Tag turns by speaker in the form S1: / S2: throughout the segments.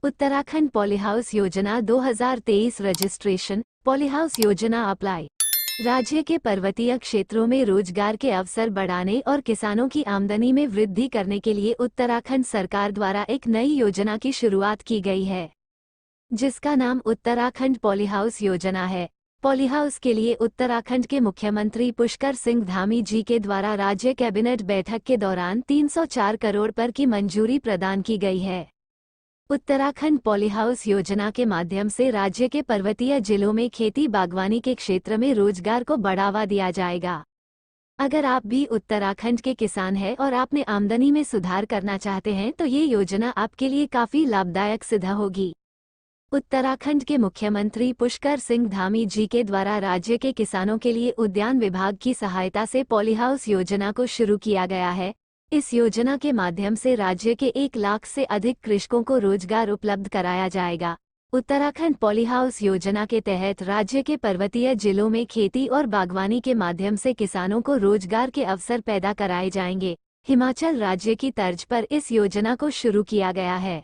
S1: Uttarakhand polyhouse योजना 2023 registration. Polyhouse योजना apply. राज्य के पर्वतीय क्षेत्रों में रोजगार के अवसर बढ़ाने और किसानों की आमदनी में वृद्धि करने के लिए उत्तराखंड सरकार द्वारा एक नई योजना की शुरुआत की गई है, जिसका नाम उत्तराखंड पॉलीहाउस योजना है। पॉलीहाउस के लिए उत्तराखंड के मुख्यमंत्री पुष्कर सिंह धामी जी के द्वारा राज्य कैबिनेट बैठक के दौरान 304 करोड़ पर की मंजूरी प्रदान की गई है। उत्तराखंड पॉलीहाउस योजना के माध्यम से राज्य के पर्वतीय जिलों में खेती बागवानी के क्षेत्र में रोजगार को बढ़ावा दिया जाएगा। अगर आप भी उत्तराखंड के किसान हैं और आपने आमदनी में सुधार करना चाहते हैं तो ये योजना आपके लिए काफी लाभदायक सिद्ध होगी। उत्तराखंड के मुख्यमंत्री पुष्कर सिंह धामी जी के द्वारा राज्य के किसानों के लिए उद्यान विभाग की सहायता से पॉलीहाउस योजना को शुरू किया गया है। इस योजना के माध्यम से राज्य के 1 लाख से अधिक कृषकों को रोजगार उपलब्ध कराया जाएगा। उत्तराखंड पॉलीहाउस योजना के तहत राज्य के पर्वतीय जिलों में खेती और बागवानी के माध्यम से किसानों को रोजगार के अवसर पैदा कराए जाएंगे। हिमाचल राज्य की तर्ज पर इस योजना को शुरू किया गया है।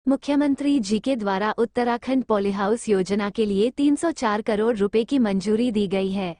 S1: मुख्यमंत्री जी के द्वारा उत्तराखंड पॉलीहाउस योजना के लिए 304 करोड़ रुपए की मंजूरी दी गई है।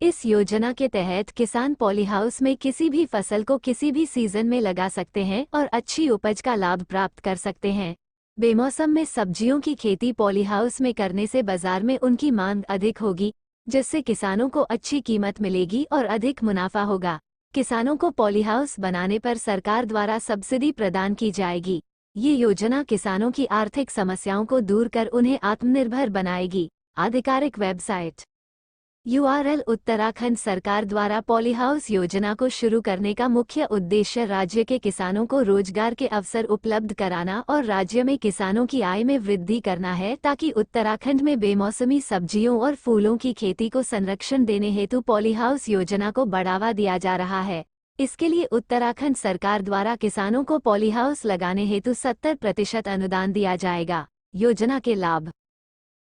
S1: इस योजना के तहत किसान पॉलीहाउस में किसी भी फसल को किसी भी सीजन में लगा सकते हैं और अच्छी उपज का लाभ प्राप्त कर सकते हैं। बेमौसम में सब्जियों की खेती पॉलीहाउस में करने से बाजार में उनकी मांग अधिक होगी, जिससे किसानों को अच्छी कीमत मिलेगी और अधिक मुनाफा होगा। किसानों को पॉलीहाउस बनाने पर सरकार द्वारा सब्सिडी प्रदान की जाएगी। ये योजना किसानों की आर्थिक समस्याओं को दूर कर उन्हें आत्मनिर्भर बनाएगी। आधिकारिक वेबसाइट URL उत्तराखंड सरकार द्वारा पॉलीहाउस योजना को शुरू करने का मुख्य उद्देश्य राज्य के किसानों को रोजगार के अवसर उपलब्ध कराना और राज्य में किसानों की आय में वृद्धि करना है, ताकि उत्तराखंड में बेमौसमी सब्जियों और फूलों की खेती को संरक्षण देने हेतु पॉलीहाउस योजना को बढ़ावा दिया जा रहा है। इसके लिए उत्तराखंड सरकार द्वारा किसानों को पॉलीहाउस लगाने हेतु 70% अनुदान दिया जाएगा। योजना के लाभ।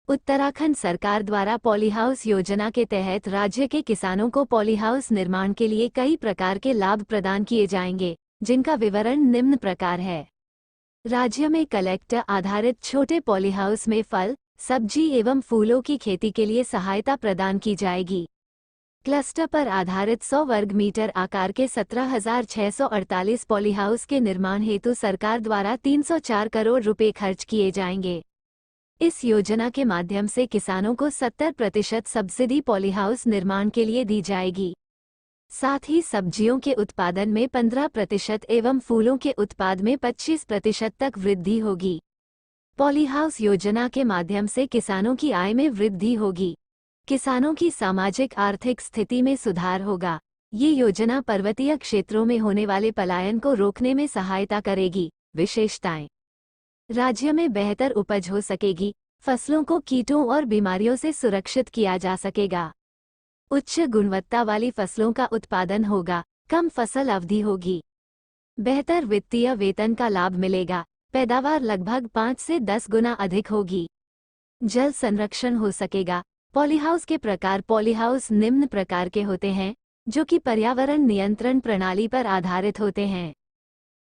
S1: उत्तराखंड सरकार द्वारा पॉलीहाउस योजना के तहत राज्य के किसानों को पॉलीहाउस निर्माण के लिए कई प्रकार के लाभ प्रदान किए जाएंगे, जिनका विवरण निम्न प्रकार है। राज्य में कलेक्टर आधारित छोटे पॉलीहाउस में फल, सब्जी एवं फूलों की खेती के लिए सहायता प्रदान की जाएगी। क्लस्टर पर आधारित 100 वर्ग मीटर आकार के 17,648 पॉलीहाउस के निर्माण हेतु सरकार द्वारा 304 करोड़ रुपए खर्च किए जाएंगे। इस योजना के माध्यम से किसानों को 70% सब्सिडी पॉलीहाउस निर्माण के लिए दी जाएगी। साथ ही सब्जियों के उत्पादन में 15% एवं फूलों के उत्पाद में 25% तक वृद्धि होगी। पॉलीहाउस योजना के माध्यम से किसानों की आय में वृद्धि होगी। किसानों की सामाजिक आर्थिक स्थिति में सुधार होगा। ये योजना पर्वतीय क्षेत्रों में होने वाले पलायन को रोकने में सहायता करेगी। विशेषताएं। राज्य में बेहतर उपज हो सकेगी। फसलों को कीटों और बीमारियों से सुरक्षित किया जा सकेगा। उच्च गुणवत्ता वाली फसलों का उत्पादन होगा। कम फसल अवधि होगी। बेहतर वित्तीय वेतन का लाभ मिलेगा। पैदावार लगभग 5 से 10 गुना अधिक होगी। जल संरक्षण हो सकेगा। पॉलीहाउस के प्रकार। पॉलीहाउस निम्न प्रकार के होते हैं, जो कि पर्यावरण नियंत्रण प्रणाली पर आधारित होते हैं।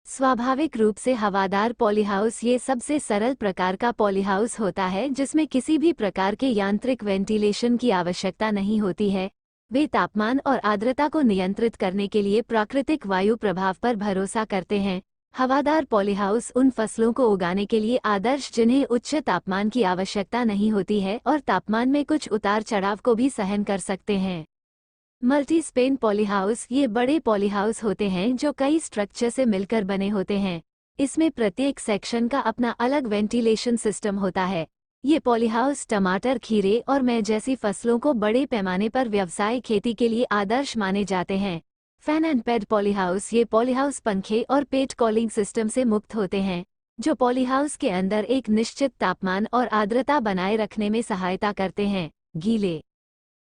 S1: स्वाभाविक रूप से हवादार पॉलीहाउस ये सबसे सरल प्रकार का पॉलीहाउस होता है, जिसमें किसी भी प्रकार के यांत्रिक वेंटिलेशन की आवश्यकता नहीं होती है। वे तापमान और आर्द्रता को नियंत्रित करने के लिए प्राकृतिक वायु प्रभाव पर भरोसा करते हैं। हवादार पॉलीहाउस उन फसलों को उगाने के लिए आदर्श जिन्हें उच्च तापमान की आवश्यकता नहीं होती है और तापमान में कुछ उतार चढ़ाव को भी सहन कर सकते हैं। मल्टी स्पेन पॉलीहाउस ये बड़े पॉलीहाउस होते हैं जो कई स्ट्रक्चर से मिलकर बने होते हैं। इसमें प्रत्येक सेक्शन का अपना अलग वेंटिलेशन सिस्टम होता है। ये पॉलीहाउस टमाटर, खीरे और मैं जैसी फसलों को बड़े पैमाने पर व्यावसायिक खेती के लिए आदर्श माने जाते हैं। फैन एंड पेड पॉलीहाउस ये पॉलीहाउस पंखे और पेट कॉलिंग सिस्टम से मुक्त होते हैं, जो पॉलीहाउस के अंदर एक निश्चित तापमान और आर्द्रता बनाए रखने में सहायता करते हैं। गीले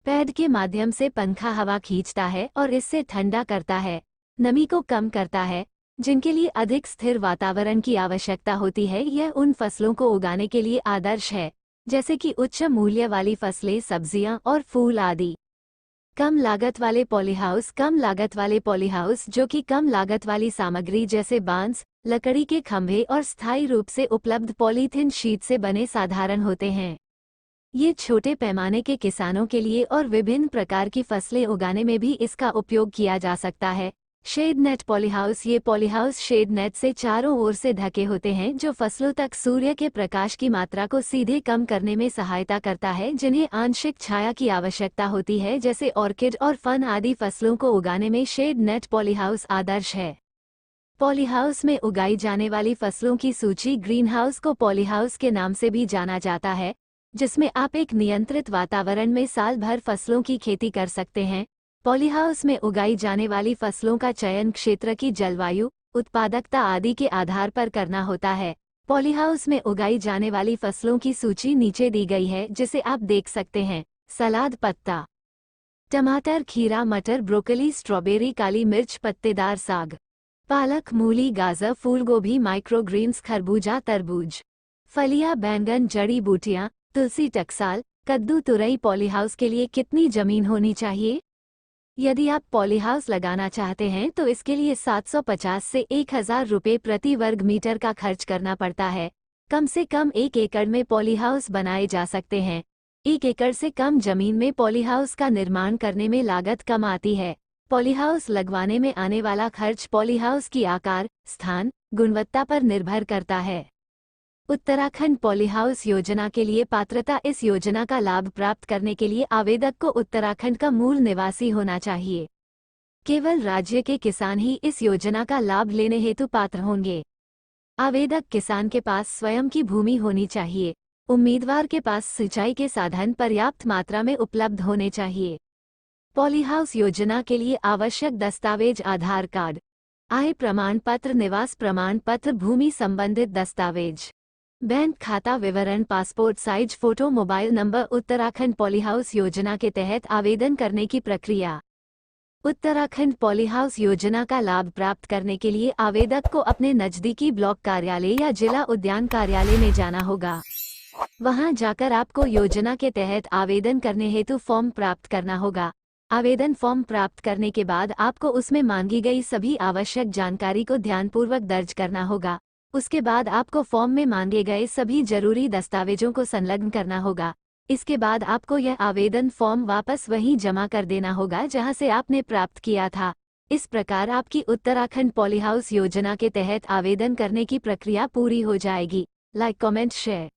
S1: पैड के माध्यम से पंखा हवा खींचता है और इससे ठंडा करता है, नमी को कम करता है। जिनके लिए अधिक स्थिर वातावरण की आवश्यकता होती है, यह उन फसलों को उगाने के लिए आदर्श है, जैसे कि उच्च मूल्य वाली फसलें, सब्जियां और फूल आदि। कम लागत वाले पॉलीहाउस। कम लागत वाले पॉलीहाउस जो कि कम लागत वाली सामग्री जैसे बांस, लकड़ी के खंभे और स्थायी रूप से उपलब्ध पॉलीथीन शीट से बने साधारण होते हैं। ये छोटे पैमाने के किसानों के लिए और विभिन्न प्रकार की फसलें उगाने में भी इसका उपयोग किया जा सकता है। Shade net polyhouse. ये पॉलीहाउस शेड नेट से चारों ओर से ढके होते हैं जो फसलों तक सूर्य के प्रकाश की मात्रा को सीधे कम करने में सहायता करता है, जिन्हें आंशिक छाया की आवश्यकता होती है, जैसे ऑर्किड और फन आदि फसलों को उगाने में शेड नेट पॉलीहाउस आदर्श है। पॉलीहाउस में उगाई जाने वाली फसलों की सूची। ग्रीनहाउस को पॉलीहाउस के नाम से भी जाना जाता है, जिसमें आप एक नियंत्रित वातावरण में साल भर फसलों की खेती कर सकते हैं। पॉलीहाउस में उगाई जाने वाली फसलों का चयन क्षेत्र की जलवायु, उत्पादकता आदि के आधार पर करना होता है। पॉलीहाउस में उगाई जाने वाली फसलों की सूची नीचे दी गई है, जिसे आप देख सकते हैं। सलाद पत्ता, टमाटर, खीरा, मटर, ब्रोकली, स्ट्रॉबेरी, काली मिर्च, पत्तेदार साग, पालक, मूली, गाजर, फूलगोभी, माइक्रोग्रीन्स, खरबूजा, तरबूज, फलियां, बैंगन, जड़ी बूटियां, तुलसी, टकसाल, कद्दू, तुरई। पॉलीहाउस के लिए कितनी जमीन होनी चाहिए? यदि आप पॉलीहाउस लगाना चाहते हैं तो इसके लिए 750 से 1000 रुपये प्रति वर्ग मीटर का खर्च करना पड़ता है। कम से कम 1 एकड़ में पॉलीहाउस बनाए जा सकते हैं। 1 एकड़ से कम जमीन में पॉलीहाउस का निर्माण करने में लागत कम आती है। पॉलीहाउस लगवाने में आने वाला खर्च पॉलीहाउस की आकार, स्थान, गुणवत्ता पर निर्भर करता है। उत्तराखंड पॉलीहाउस योजना के लिए पात्रता। इस योजना का लाभ प्राप्त करने के लिए आवेदक को उत्तराखंड का मूल निवासी होना चाहिए। केवल राज्य के किसान ही इस योजना का लाभ लेने हेतु पात्र होंगे। आवेदक किसान के पास स्वयं की भूमि होनी चाहिए। उम्मीदवार के पास सिंचाई के साधन पर्याप्त मात्रा में उपलब्ध होने चाहिए। पॉलीहाउस योजना के लिए आवश्यक दस्तावेज: आधार कार्ड, आय प्रमाण पत्र, निवास प्रमाण पत्र, भूमि संबंधित दस्तावेज, बैंक खाता विवरण, passport size photo, mobile number. Uttarakhand polyhouse योजना के तहत आवेदन करने की प्रक्रिया। उत्तराखंड पॉलीहाउस योजना का लाभ प्राप्त करने के लिए आवेदक को अपने नजदीकी ब्लॉक कार्यालय या जिला उद्यान कार्यालय में जाना होगा। वहां जाकर आपको योजना के तहत आवेदन करने हेतु फॉर्म प्राप्त करना होगा। आवेदन फॉर्म प्राप्त करने के बाद आपको उसमें मांगी गई सभी आवश्यक जानकारी को ध्यानपूर्वक दर्ज करना होगा। उसके बाद आपको फॉर्म में मांगे गए सभी जरूरी दस्तावेजों को संलग्न करना होगा। इसके बाद आपको यह आवेदन फॉर्म वापस वहीं जमा कर देना होगा जहां से आपने प्राप्त किया था। इस प्रकार आपकी उत्तराखंड पॉलीहाउस योजना के तहत आवेदन करने की प्रक्रिया पूरी हो जाएगी। Like, comment, share.